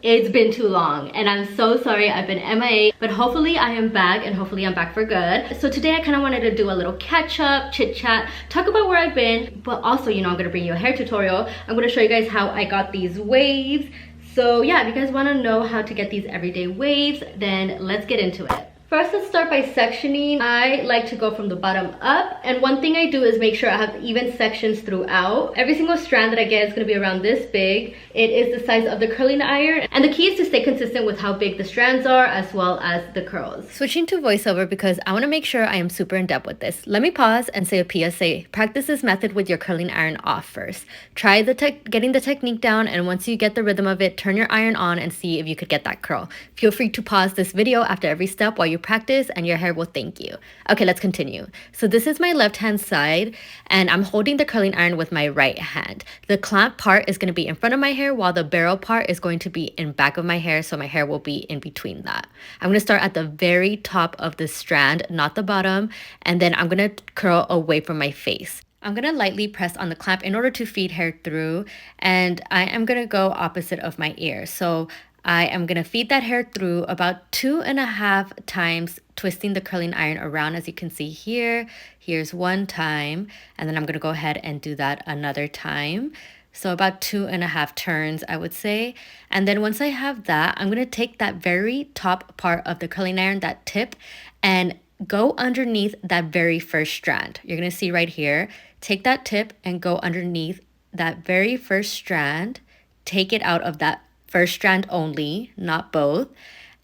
It's been too long and I'm so sorry. I've been MIA, but hopefully I am back and hopefully I'm back for good. So today I kind of wanted to do a little catch up, chit chat, talk about where I've been, but also, you know, I'm gonna bring you a hair tutorial. I'm gonna show you guys how I got these waves. So yeah, if you guys want to know how to get these everyday waves, then let's get into it. First, let's start by sectioning. I like to go from the bottom up, and one thing I do is make sure I have even sections throughout. Every single strand that I get is going to be around this big. It is the size of the curling iron, and the key is to stay consistent with how big the strands are as well as the curls. Switching to voiceover because I want to make sure I am super in depth with this. Let me pause and say a PSA. Practice this method with your curling iron off first. Try getting the technique down, and once you get the rhythm of it, turn your iron on and see if you could get that curl. Feel free to pause this video after every step while you practice, and your hair will thank you. Okay, let's continue. So this is my left hand side, and I'm holding the curling iron with my right hand. The clamp part is going to be in front of my hair, while the barrel part is going to be in back of my hair, so my hair will be in between that. I'm going to start at the very top of the strand, not the bottom, and then I'm going to curl away from my face. I'm going to lightly press on the clamp in order to feed hair through, and I am going to go opposite of my ear. So I am going to feed that hair through about 2.5 times, twisting the curling iron around, as you can see here. Here's one time, and then I'm going to go ahead and do that another time. So about 2.5 turns, I would say. And then once I have that, I'm going to take that very top part of the curling iron, that tip, and go underneath that very first strand. You're going to see right here. Take that tip and go underneath that very first strand. Take it out of that first strand only, not both.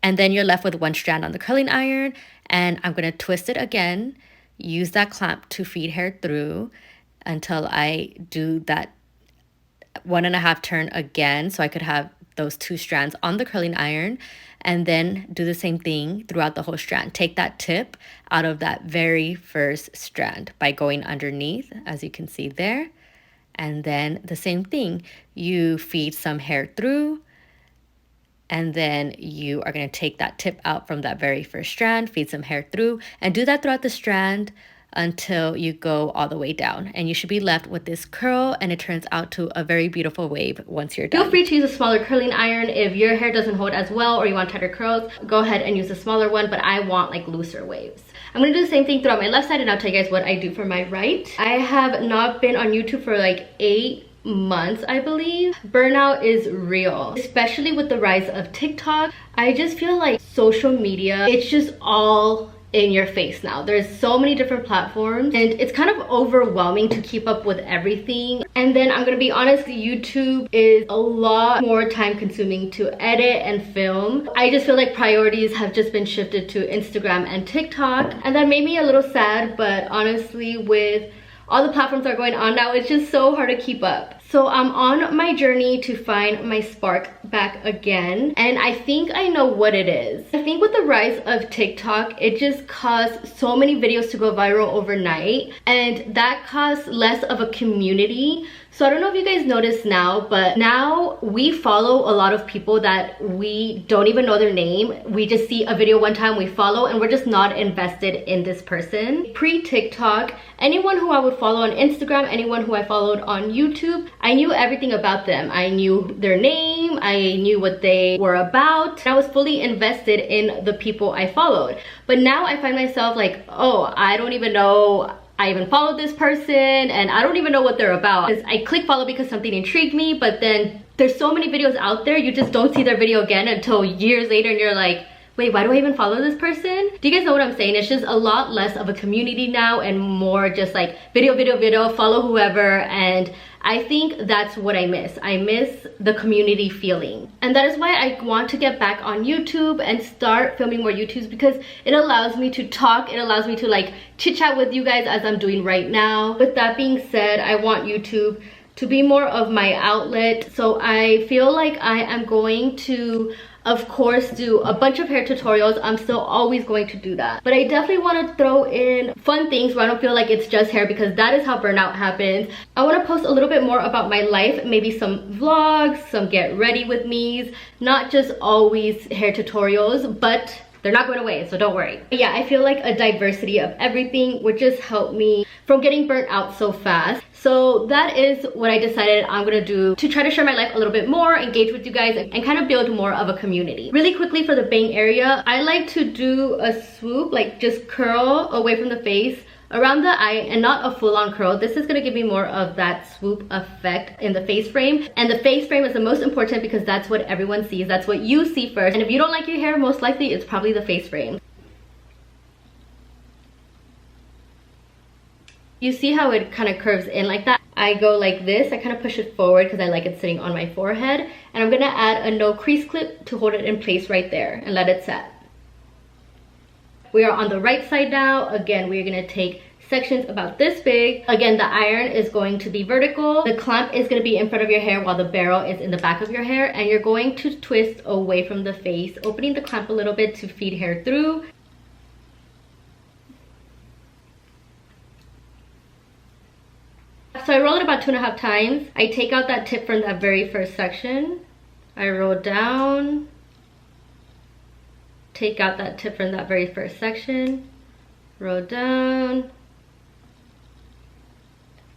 And then you're left with one strand on the curling iron, and I'm going to twist it again, use that clamp to feed hair through until I do that 1.5 turn again, so I could have those 2 strands on the curling iron, and then do the same thing throughout the whole strand. Take that tip out of that very first strand by going underneath, as you can see there. And then the same thing, you feed some hair through, and then you are going to take that tip out from that very first strand, feed some hair through, and do that throughout the strand until you go all the way down. And you should be left with this curl, and it turns out to a very beautiful wave once you're done. Feel free to use a smaller curling iron. If your hair doesn't hold as well or you want tighter curls, go ahead and use a smaller one, but I want like looser waves. I'm going to do the same thing throughout my left side, and I'll tell you guys what I do for my right. I have not been on YouTube for like 8 months, I believe. Burnout is real, especially with the rise of TikTok. I just feel like social media, it's just all in your face now. There's so many different platforms, and it's kind of overwhelming to keep up with everything. And then I'm gonna be honest, YouTube is a lot more time consuming to edit and film. I just feel like priorities have just been shifted to Instagram and TikTok, and that made me a little sad. But honestly, with all the platforms that are going on now, it's just so hard to keep up. So I'm on my journey to find my spark back again, and I think I know what it is. I think with the rise of TikTok, it just caused so many videos to go viral overnight, and that caused less of a community. So I don't know if you guys noticed now, but now we follow a lot of people that we don't even know their name. We just see a video one time, we follow, and we're just not invested in this person. Pre-TikTok, anyone who I would follow on Instagram, anyone who I followed on YouTube, I knew everything about them. I knew their name, I knew what they were about. I was fully invested in the people I followed. But now I find myself like, oh, I don't even know I even followed this person, and I don't even know what they're about. Because I click follow because something intrigued me, but then there's so many videos out there, you just don't see their video again until years later, and you're like, wait, why do I even follow this person? Do you guys know what I'm saying? It's just a lot less of a community now and more just like video, follow whoever. And I think that's what I miss. I miss the community feeling. And that is why I want to get back on YouTube and start filming more YouTubes, because it allows me to talk. It allows me to like chit chat with you guys as I'm doing right now. With that being said, I want YouTube to be more of my outlet. So I feel like I am going to, of course, do a bunch of hair tutorials. I'm still always going to do that, but I definitely want to throw in fun things where I don't feel like it's just hair, because that is how burnout happens. I want to post a little bit more about my life, maybe some vlogs, some get ready with me's, not just always hair tutorials, but They're not going away, so don't worry. But yeah, I feel like a diversity of everything would just help me from getting burnt out so fast. So that is what I decided I'm gonna do to try to share my life a little bit more, engage with you guys, and kind of build more of a community. Really quickly for the bang area, I like to do a swoop, like just curl away from the face around the eye, and not a full-on curl. This is gonna give me more of that swoop effect in the face frame. And the face frame is the most important because that's what everyone sees. That's what you see first. And if you don't like your hair, most likely it's probably the face frame. You see how it kind of curves in like that? I go like this. I kind of push it forward because I like it sitting on my forehead. And I'm gonna add a no crease clip to hold it in place right there and let it set. We are on the right side now. Again, we're gonna take sections about this big. Again, the iron is going to be vertical. The clamp is gonna be in front of your hair while the barrel is in the back of your hair. And you're going to twist away from the face, opening the clamp a little bit to feed hair through. So I roll it about 2.5 times. I take out that tip from that very first section. I roll down. Take out that tip from that very first section. Roll down.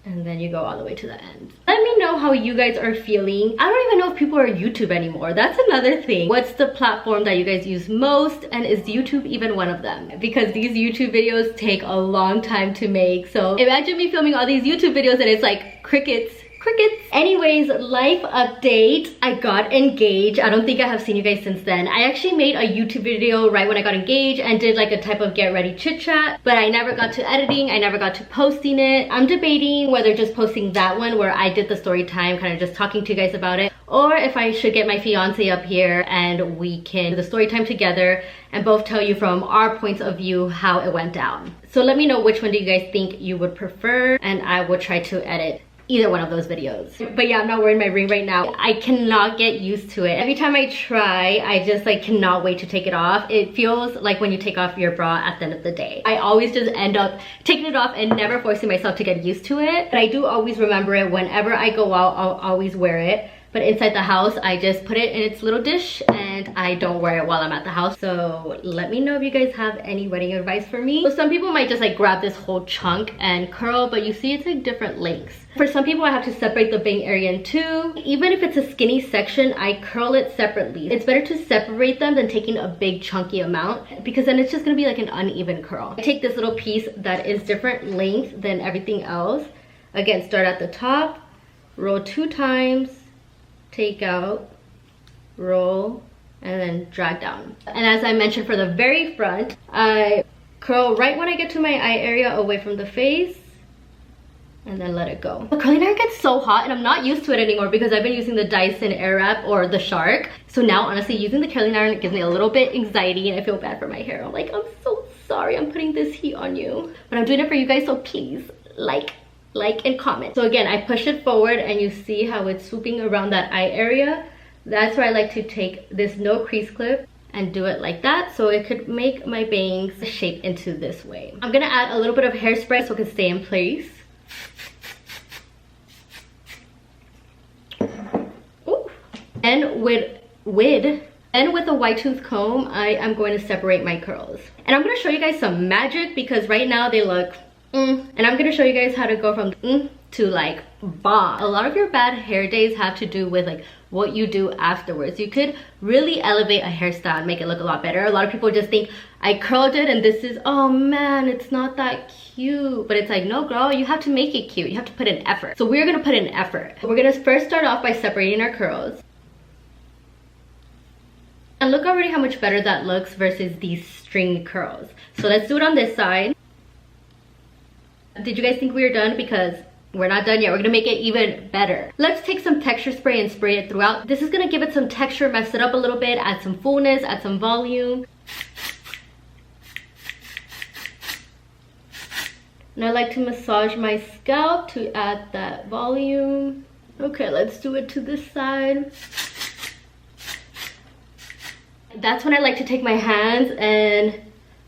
And then you go all the way to the end. Let me know how you guys are feeling. I don't even know if people are YouTube anymore. That's another thing. What's the platform that you guys use most? And is YouTube even one of them? Because these YouTube videos take a long time to make. So imagine me filming all these YouTube videos and it's like crickets. Anyways, life update. I got engaged. I don't think I have seen you guys since then. I actually made a YouTube video right when I got engaged and did like a type of get ready chit chat, but I never got to editing. I never got to posting it. I'm debating whether just posting that one where I did the story time, kind of just talking to you guys about it, or if I should get my fiance up here and we can do the story time together and both tell you from our points of view how it went down. So let me know which one do you guys think you would prefer, and I will try to edit either one of those videos. But yeah, I'm not wearing my ring right now. I cannot get used to it. Every time I try, I just like cannot wait to take it off. It feels like when you take off your bra at the end of the day. I always just end up taking it off and never forcing myself to get used to it. But I do always remember it. Whenever I go out, I'll always wear it. But inside the house, I just put it in its little dish and I don't wear it while I'm at the house. So let me know if you guys have any wedding advice for me. So some people might just like grab this whole chunk and curl, but you see it's like different lengths. For some people, I have to separate the bang area in two. Even if it's a skinny section, I curl it separately. It's better to separate them than taking a big chunky amount, because then it's just gonna be like an uneven curl. I take this little piece that is different length than everything else. Again, start at the top, roll 2 times, take out, roll, and then drag down. And as I mentioned for the very front, I curl right when I get to my eye area away from the face, and then let it go. The curling iron gets so hot and I'm not used to it anymore because I've been using the Dyson Airwrap or the Shark. So now honestly, using the curling iron gives me a little bit anxiety and I feel bad for my hair. I'm like, I'm so sorry I'm putting this heat on you, but I'm doing it for you guys, so please like and comment. So again, I push it forward and you see how it's swooping around that eye area. That's where I like to take this no crease clip and do it like that, so it could make my bangs shape into this way. I'm gonna add a little bit of hairspray so it can stay in place. Ooh. And with a wide tooth comb, I am going to separate my curls. And I'm gonna show you guys some magic because right now they look and I'm gonna show you guys how to go from to like bomb. A lot of your bad hair days have to do with like what you do afterwards. You could really elevate a hairstyle and make it look a lot better. A lot of people just think I curled it and this is, oh man, it's not that cute. But it's like, no girl, you have to make it cute. You have to put in effort. So we're gonna put in effort. We're gonna first start off by separating our curls. And look already how much better that looks versus these string curls. So let's do it on this side. Did you guys think we were done? Because we're not done yet. We're gonna make it even better. Let's take some texture spray and spray it throughout. This is gonna give it some texture, mess it up a little bit, add some fullness, add some volume. And I like to massage my scalp to add that volume. Okay, let's do it to this side. That's when I like to take my hands and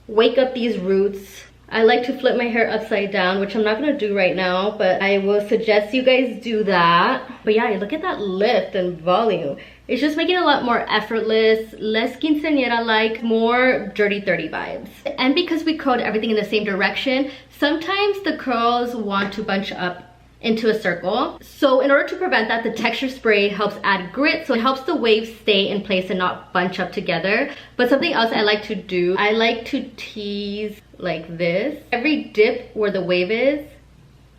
wake up these roots. I like to flip my hair upside down, which I'm not gonna do right now, but I will suggest you guys do that. But yeah, look at that lift and volume. It's just making it a lot more effortless, less quinceañera-like, more dirty 30 vibes. And because we curled everything in the same direction, sometimes the curls want to bunch up into a circle. So in order to prevent that, the texture spray helps add grit, so it helps the waves stay in place and not bunch up together. But something else I like to do, I like to tease like this. Every dip where the wave is,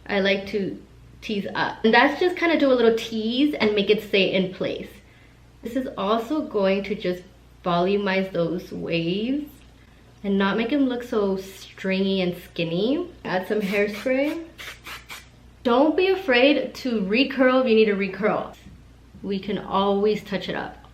I like to tease up. And that's just kind of do a little tease and make it stay in place. This is also going to just volumize those waves and not make them look so stringy and skinny. Add some hairspray. Don't be afraid to recurl if you need to recurl. We can always touch it up.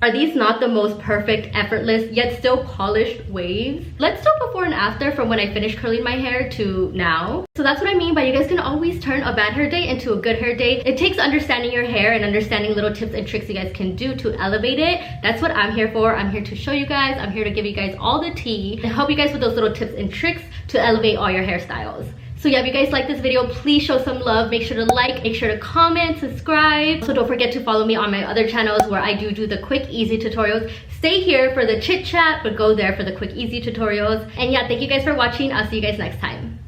Are these not the most perfect, effortless, yet still polished waves? Let's do before and after from when I finished curling my hair to now. So that's what I mean by you guys can always turn a bad hair day into a good hair day. It takes understanding your hair and understanding little tips and tricks you guys can do to elevate it. That's what I'm here for. I'm here to show you guys. I'm here to give you guys all the tea and help you guys with those little tips and tricks to elevate all your hairstyles. So yeah, if you guys like this video, please show some love. Make sure to like, make sure to comment, subscribe. So don't forget to follow me on my other channels where I do the quick, easy tutorials. Stay here for the chit chat, but go there for the quick, easy tutorials. And yeah, thank you guys for watching. I'll see you guys next time.